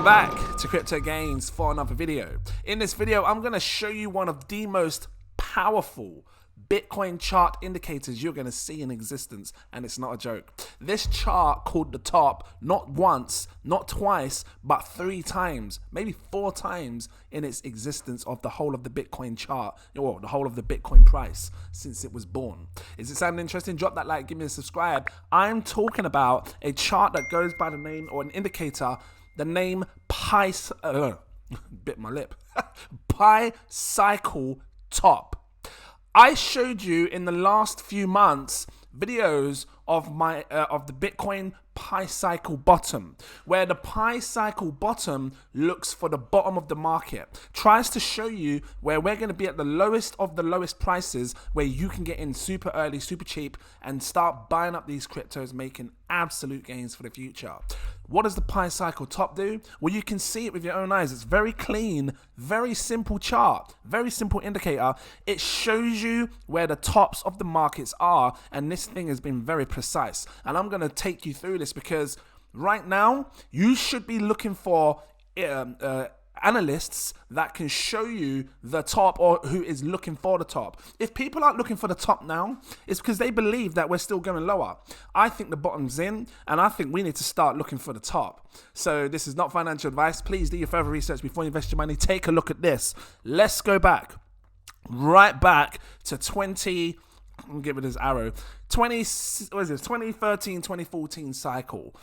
back to Cryptogains for another video. In this video, I'm going to show you one of the most powerful Bitcoin chart indicators you're going to see in existence, and it's not a joke. This chart called the top, not once, not twice, but 3 times, maybe 4 times in its existence of the whole of the Bitcoin chart, or the whole of the Bitcoin price since it was born. Is it sounding interesting? Drop that like, give me a subscribe. I'm talking about a chart that goes by the name, or an indicator, the name bit my lip, Pi Cycle Top. I showed you in the last few months videos of my of the Bitcoin Pi Cycle bottom, where the Pi Cycle bottom looks for the bottom of the market, tries to show you where we're going to be at the lowest of the lowest prices, where you can get in super early, super cheap, and start buying up these cryptos, making absolute gains for the future. What does the Pi Cycle top do? Well, you can see it with your own eyes. It's very clean, very simple chart, very simple indicator. It shows you where the tops of the markets are, and this thing has been very precise. And I'm going to take you through this because right now you should be looking for analysts that can show you the top, or who is looking for the top. If people aren't looking for the top now, it's because they believe that we're still going lower. I think the bottom's in, and I think we need to start looking for the top. So this is not financial advice. Please do your further research before you invest your money. Take a look at this. Let's go back, right back to 20. I'll give it this arrow. 2013, 2014 cycle.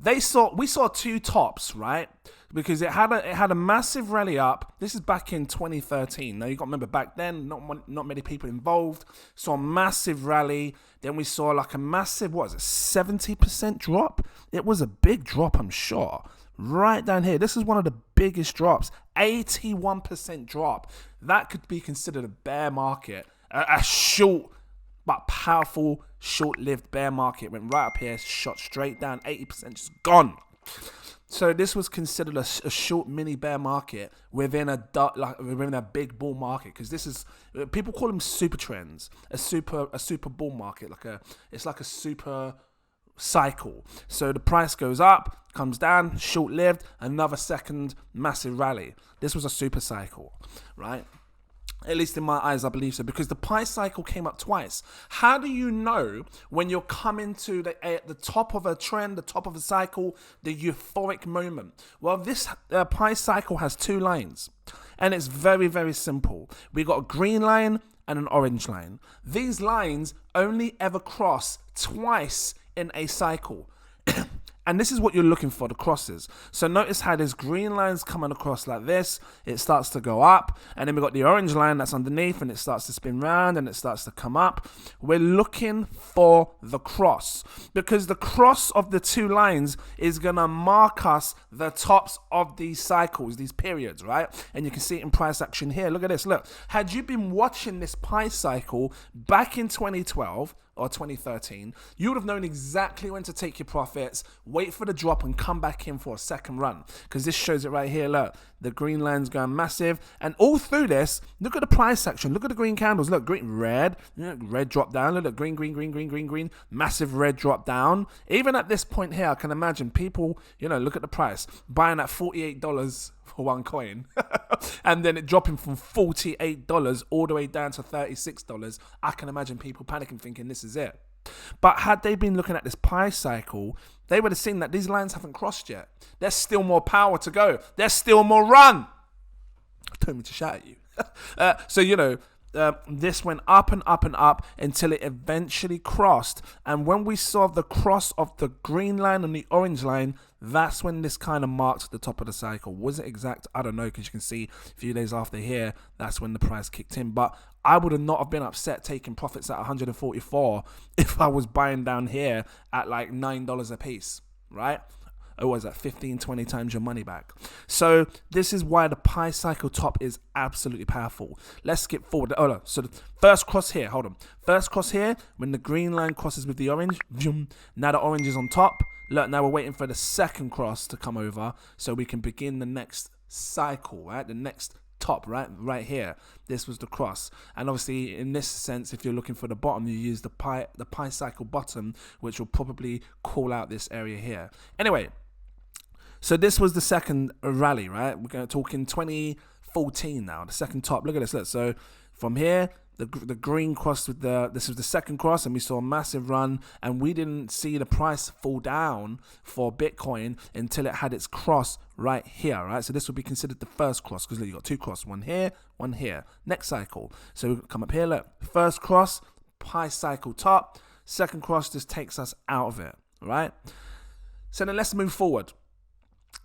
We saw 2 tops, right? Because it had a massive rally up. This is back in 2013. Now you got to remember, back then not many people involved. Saw a massive rally. Then we saw like a massive, 70% drop. It was a big drop, I'm sure. Right down here, this is one of the biggest drops. 81% drop. That could be considered a bear market. A short but powerful, short-lived bear market. Went right up here, shot straight down, 80% just gone. So this was considered a short mini bear market within a big bull market, because this is, people call them super trends, a super bull market, it's like a super cycle. So the price goes up, comes down, short-lived, another second massive rally. This was a super cycle, right? At least in my eyes, I believe so, because the Pi Cycle came up twice. How do you know when you're coming to the top of a trend, the top of a cycle, the euphoric moment? Well, this Pi Cycle has 2 lines, and it's very, very simple. We got a green line and an orange line. These lines only ever cross twice in a cycle. And this is what you're looking for, the crosses. So notice how there's green lines coming across like this. It starts to go up. And then we've got the orange line that's underneath, and it starts to spin round and it starts to come up. We're looking for the cross, because the cross of the 2 lines is going to mark us the tops of these cycles, these periods, right? And you can see it in price action here. Look at this. Look, had you been watching this Pi Cycle back in 2012, or 2013, you would have known exactly when to take your profits, wait for the drop, and come back in for a second run. Because this shows it right here. Look, the green line's going massive, and all through this, look at the price action. Look at the green candles. Look, green, red, red drop down. Look, green, green, green, green, green, green, massive red drop down. Even at this point here, I can imagine people, look at the price, buying at $48 for one coin, and then it dropping from $48 all the way down to $36. I can imagine people panicking, thinking this is it. But had they been looking at this Pi Cycle, they would have seen that these lines haven't crossed yet. There's still more power to go. There's still more run. Told me to shout at you. So this went up and up and up until it eventually crossed. And when we saw the cross of the green line and the orange line, that's when this kind of marked the top of the cycle. Was it exact? I don't know, because you can see a few days after here, that's when the price kicked in. But I would not have been upset taking profits at 144 if I was buying down here at like $9 a piece, right? Or was that 15, 20 times your money back? So this is why the Pi Cycle top is absolutely powerful. Let's skip forward. Oh no, so the first cross here, hold on. First cross here, when the green line crosses with the orange, now the orange is on top. Look, now we're waiting for the second cross to come over so we can begin the next cycle, right? The next top, right here. This was the cross. And obviously, in this sense, if you're looking for the bottom, you use the Pi Cycle bottom, which will probably call out this area here. Anyway, So this was the second rally, right? We're going to talk in 2014 now, the second top. Look at this. Look. So from here, the green cross with this was the second cross, and we saw a massive run, and we didn't see the price fall down for Bitcoin until it had its cross right here, right? So this would be considered the first cross, because look, you got two crosses, one here, one here. Next cycle. So we come up here, look, first cross, pi cycle top, second cross just takes us out of it, right? So then let's move forward.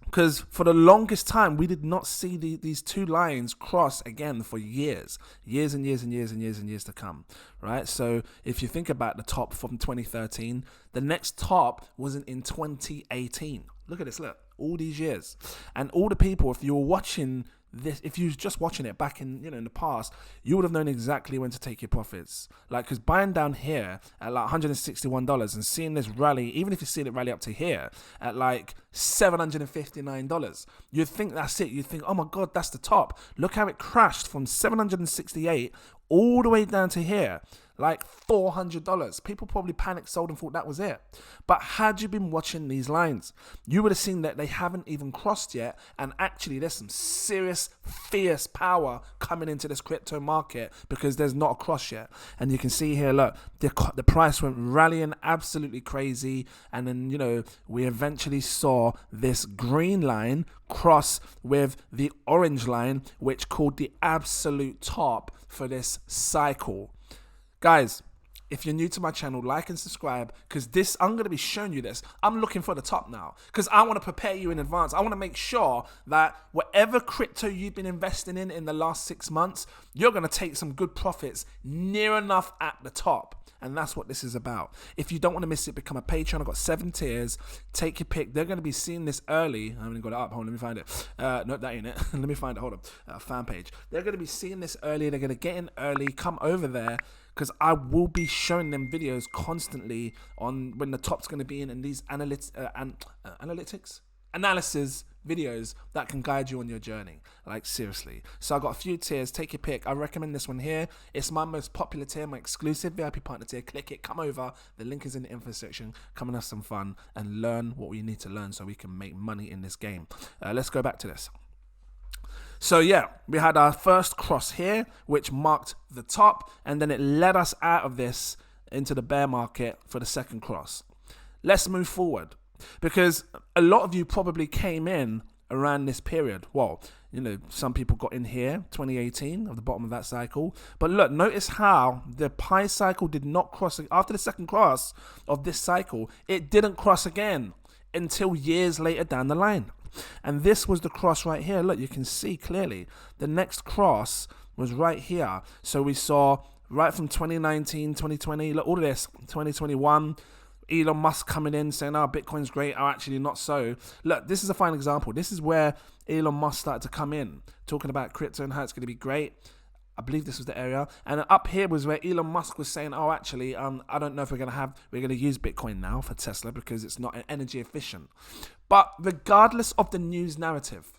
Because for the longest time, we did not see these two lines cross again for years and years and years and years and years to come, right? So if you think about the top from 2013, the next top wasn't in 2018. Look at this, look, all these years. And all the people, if you were watching this, if you was just watching it back in, in the past, you would have known exactly when to take your profits. Like, because buying down here at like $161 and seeing this rally, even if you see it rally up to here at like $759, you'd think that's it. You'd think, oh my God, that's the top. Look how it crashed from 768 all the way down to here, like $400. People probably panicked, sold, and thought that was it. But had you been watching these lines, you would have seen that they haven't even crossed yet. And actually, there's some serious, fierce power coming into this crypto market because there's not a cross yet. And you can see here, look, the price went rallying absolutely crazy. And then, we eventually saw this green line cross with the orange line, which called the absolute top for this cycle. Guys, if you're new to my channel, like and subscribe, because I'm going to be showing you this. I'm looking for the top now because I want to prepare you in advance. I want to make sure that whatever crypto you've been investing in the last 6 months, you're going to take some good profits near enough at the top. And that's what this is about. If you don't want to miss it, become a patron. I've got 7 tiers. Take your pick. They're going to be seeing this early. I haven't got it up. Hold on, let me find it. No, that ain't it. Let me find it. Hold on. Fan page. They're going to be seeing this early. They're going to get in early. Come over there, because I will be showing them videos constantly on when the top's going to be in these analysis videos that can guide you on your journey. Like, seriously. So I've got a few tiers. Take your pick. I recommend this one here. It's my most popular tier, my exclusive VIP partner tier. Click it. Come over. The link is in the info section. Come and have some fun and learn what we need to learn so we can make money in this game. Let's go back to this. So yeah, we had our first cross here, which marked the top, and then it led us out of this into the bear market for the second cross. Let's move forward, because a lot of you probably came in around this period. Well, some people got in here, 2018, at the bottom of that cycle. But look, notice how the pi cycle did not cross. After the second cross of this cycle, it didn't cross again until years later down the line. And this was the cross right here. Look, you can see clearly the next cross was right here. So we saw right from 2019, 2020, look, all of this, 2021, Elon Musk coming in saying, oh, Bitcoin's great. Oh, actually not so. Look, this is a fine example. This is where Elon Musk started to come in, talking about crypto and how it's going to be great. I believe this was the area. And up here was where Elon Musk was saying, oh, actually, I don't know if we're going to use Bitcoin now for Tesla because it's not energy efficient. But regardless of the news narrative,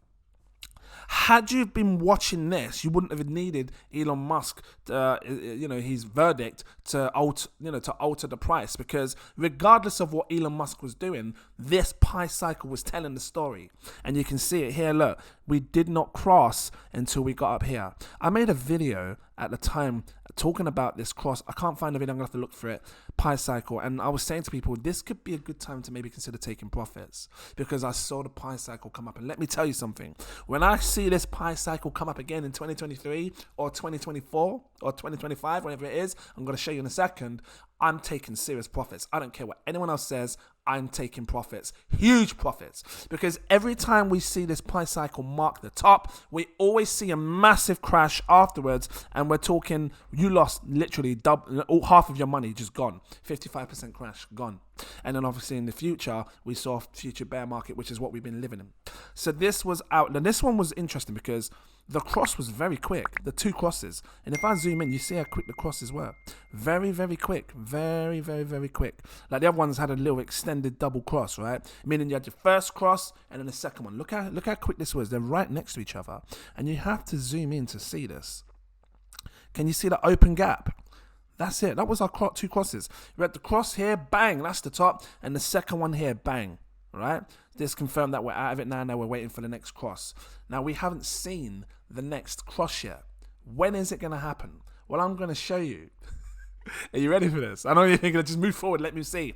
had you been watching this, you wouldn't have needed Elon Musk, his verdict to alter the price, because regardless of what Elon Musk was doing, this pi cycle was telling the story. And you can see it here. Look, we did not cross until we got up here. I made a video at the time talking about this cross. I can't find the video. I'm gonna have to look for it. Pi cycle, and I was saying to people, this could be a good time to maybe consider taking profits, because I saw the pi cycle come up. And let me tell you something, when I see this pi cycle come up again in 2023 or 2024 or 2025, whatever it is, I'm going to show you in a second, I'm taking serious profits. I don't care what anyone else says. I'm taking profits, huge profits, because every time we see this pi cycle mark the top, we always see a massive crash afterwards, and we're talking you lost literally half of your money, just gone, 55% crash, gone. And then obviously in the future, we saw future bear market, which is what we've been living in. So this was out. Now this one was interesting because the cross was very quick, the two crosses. And if I zoom in, you see how quick the crosses were. Very, very quick. Very, very, very quick. Like the other ones had a little extended double cross, right? Meaning you had your first cross and then the second one. Look how quick this was. They're right next to each other. And you have to zoom in to see this. Can you see the open gap? That's it. That was our two crosses. We had the cross here, bang, that's the top. And the second one here, bang. right? This confirmed that we're out of it now. Now we're waiting for the next cross. Now we haven't seen the next cross yet. When is it going to happen? Well, I'm going to show you. Are you ready for this? I know you're thinking, just move forward. Let me see.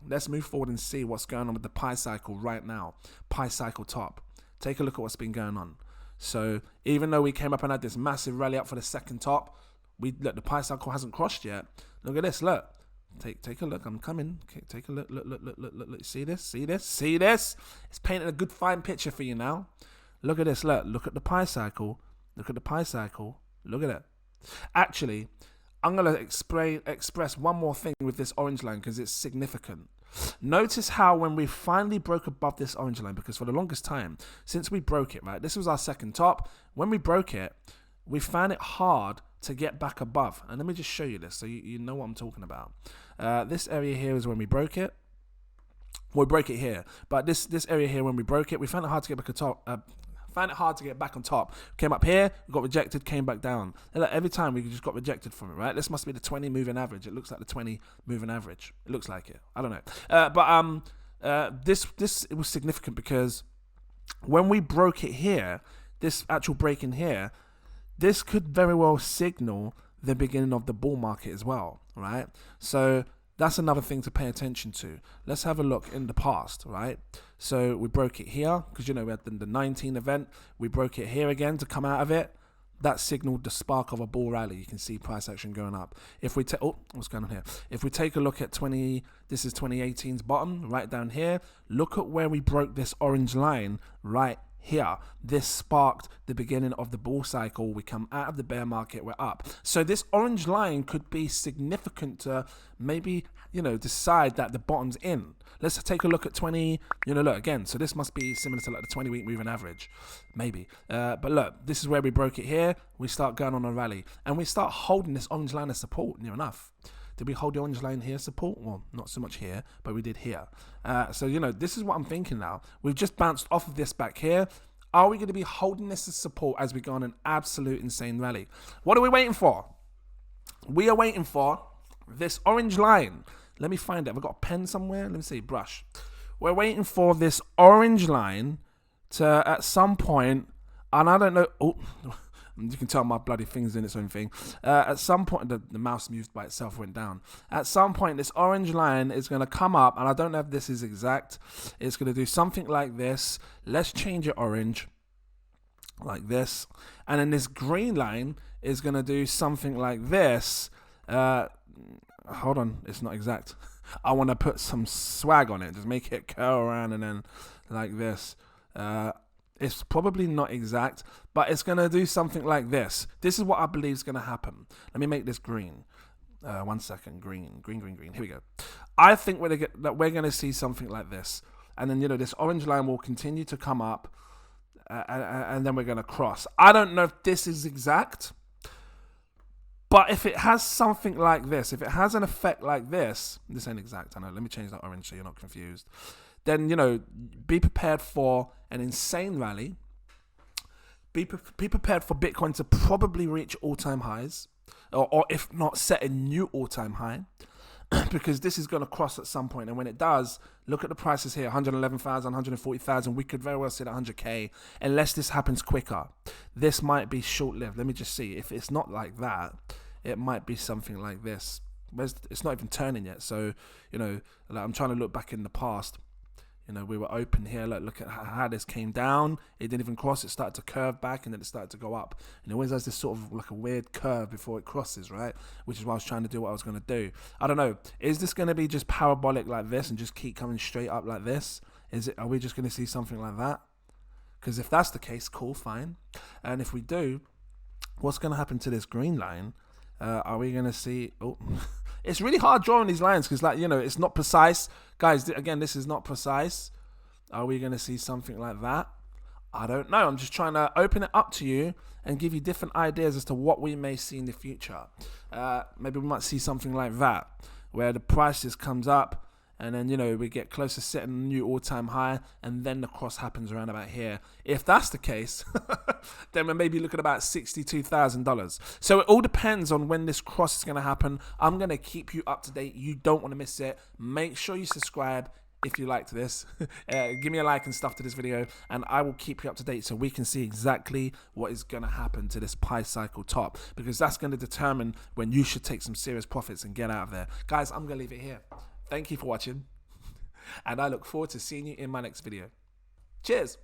Let's move forward and see what's going on with the pi cycle right now. Pi cycle top. Take a look at what's been going on. So even though we came up and had this massive rally up for the second top, look, the pi cycle hasn't crossed yet. Look at this. Look. Take a look. I'm coming. Okay, take a look. Look. See this? See this? See this? It's painting a good fine picture for you now. Look at this. Look at the pi cycle. Look at the pi cycle. Look at it. Actually, I'm going to express one more thing with this orange line because it's significant. Notice how when we finally broke above this orange line, because for the longest time, since we broke it, right, this was our second top. When we broke it, we found it hard to get back above. And let me just show you this so you know what I'm talking about. This area here is when we broke it. Well, we broke it here. But this area here, when we broke it, we found it hard to get back on top. Found it hard to get back on top. Came up here, got rejected, came back down. And like every time we just got rejected from it, right? This must be the 20 moving average. It looks like the 20 moving average. It looks like it. I don't know. This it was significant because when we broke it here, this actual break in here, this could very well signal the beginning of the bull market as well, right? So that's another thing to pay attention to. Let's have a look in the past, right? So we broke it here because, you know, we had the 19 event. We broke it here again to come out of it. That signaled the spark of a bull rally. You can see price action going up. If we take, what's going on here? If we take a look at this is 2018's bottom, right down here. Look at where we broke this orange line right here. This sparked the beginning of the bull cycle. We come out of the bear market, we're up. So this orange line could be significant to maybe, you know, decide that the bottom's in. Let's take a look at 20, you know, look again. So this must be similar to like the 20-week moving average, maybe. But look, this is where we broke it here. We start going on a rally and we start holding this orange line as support near enough. Did we hold the orange line here support? Well, not so much here, but we did here. So, you know, this is what I'm thinking now. We've just bounced off of this back here. Are we going to be holding this as support as we go on an absolute insane rally? What are we waiting for? We are waiting for this orange line. Let me find it. Have I got a pen somewhere? Let me see. Brush. We're waiting for this orange line to, at some point, and I don't know. Oh, you can tell my bloody thing's in its own thing. At some point, the mouse moved by itself, went down. At some point, this orange line is going to come up, and I don't know if this is exact. It's going to do something like this. Let's change it orange, like this. And then this green line is going to do something like this. Hold on, it's not exact. I want to put some swag on it. Just make it curl around and then like this. It's probably not exact, but it's going to do something like this. This is what I believe is going to happen. Let me make this green. 1 second. Green. Here we go. I think we're going to see something like this. And then, you know, this orange line will continue to come up and then we're going to cross. I don't know if this is exact, but if it has something like this, if it has an effect like this ain't exact. I know. Let me change that orange so you're not confused. Then, you know, be prepared for an insane rally. Be prepared for Bitcoin to probably reach all-time highs, or if not, set a new all-time high, because this is going to cross at some point. And when it does, look at the prices here, 111,000, 140,000. We could very well see that 100K, unless this happens quicker. This might be short-lived. Let me just see. If it's not like that, it might be something like this. It's not even turning yet. So, you know, like I'm trying to look back in the past. You know, we were open here. Look at how this came down. It didn't even cross. It started to curve back and then it started to go up. And it always has this sort of like a weird curve before it crosses, right? Which is why I was trying to do what I was going to do. I don't know. Is this going to be just parabolic like this and just keep coming straight up like this? Are we just going to see something like that? Because if that's the case, cool, fine. And if we do, what's going to happen to this green line? Are we going to see... Oh, it's really hard drawing these lines because, like, you know, it's not precise. Guys, again, this is not precise. Are we going to see something like that? I don't know. I'm just trying to open it up to you and give you different ideas as to what we may see in the future. Maybe we might see something like that, where the price just comes up and then, you know, we get close to setting a new all-time high, and then the cross happens around about here. If that's the case, then we're maybe looking at about $62,000. So it all depends on when this cross is going to happen. I'm going to keep you up to date. You don't want to miss it. Make sure you subscribe. if you liked this. Give me a like and stuff to this video, and I will keep you up to date so we can see exactly what is going to happen to this Pi cycle top, because that's going to determine when you should take some serious profits and get out of there. Guys, I'm going to leave it here. Thank you for watching, and I look forward to seeing you in my next video. Cheers.